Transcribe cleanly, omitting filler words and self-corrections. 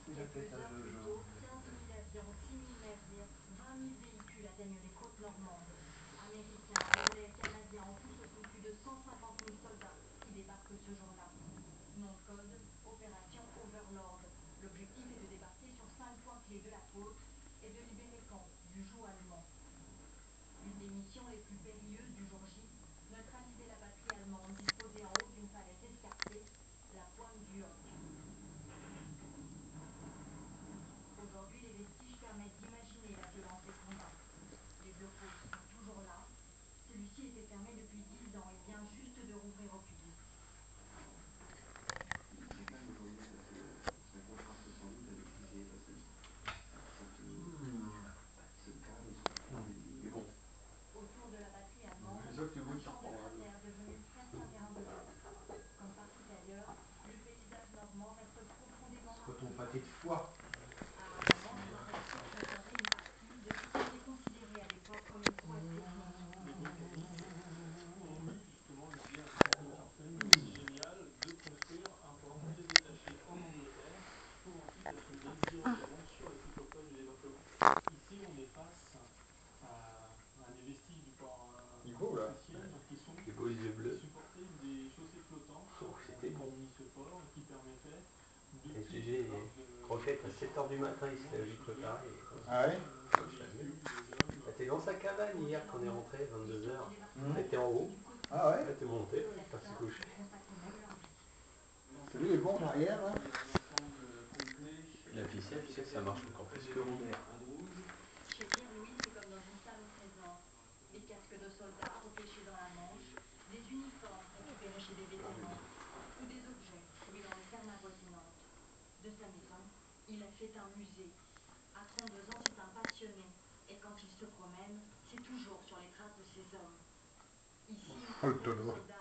Quelques heures plus tôt, 15 000 avions, 6 000 navires, 20 000 véhicules atteignent les côtes normandes. Américains, Anglais, Canadiens, en tout, ce sont plus de 150 000 soldats qui débarquent ce jour-là. Nom de code, opération Overlord. L'objectif est de débarquer sur 5 points clés de la côte et de libérer Caen du joug allemand. Une des missions les plus périlleuses du jour J, neutraliser la batterie allemande disposée en haut d'une falaise escarpée, la pointe du Hoc. Aujourd'hui, les vestiges permettent d'imaginer la violence des combats. Les blockhaus sont toujours là. Celui-ci était fermé depuis 10 ans et vient juste de rouvrir au public. C'est calme aujourd'hui, ça contraste sans doute avec ce qui s'y est passé. Ce calme, mais bon. Autour de la batterie allemande, C'est ça que tu veux un que ça champ de reprendra. cratères devenu presque un terrain de golf. Comme partout ailleurs, le paysage normand reste profondément C'est pas ton marqué. pâté de foie. À un moment, les Britanniques préféraient une partie de ce qui était considéré à l'époque comme une prouesse technique. Les britanniques ont eu justement l'idée un petit peu farfelue mais aussi géniale de construire un port très détaché en Angleterre pour ensuite acheminer directement sur les futurs ports du débarquement. Ici on est face à des vestiges du port Il est beau là. autrichienne qui sont Les beaux yeux qui bleus. supportaient des chaussées flottantes Oh, pour c'était bon. désigner ce port et qui permettaient depuis SGG, croquette à 7 h du matin, il se lève, il prépare. Ah ouais? les véhicules, les hommes. T'es dans sa cabane hier quand on est rentré, 22 h. T'étais en haut. Ah ouais? Là, t'es monté, t'es parti coucher. Celui est bon l'arrière là? Un ensemble complet. La ficelle, tu sais que ça marche encore plus que Robert. Chez Pierre Louis, c'est comme dans une salle au trésor. Des casques de soldats repêchés dans la Manche, des uniformes récupérés chez des vétérans, ou des objets trouvés dans les fermes avoisinantes. De sa maison, il a fait un musée. À 32 ans, c'est un passionné. Et quand il se promène, c'est toujours sur les traces de ses hommes. Ici, Oh, le une tonneau. soldats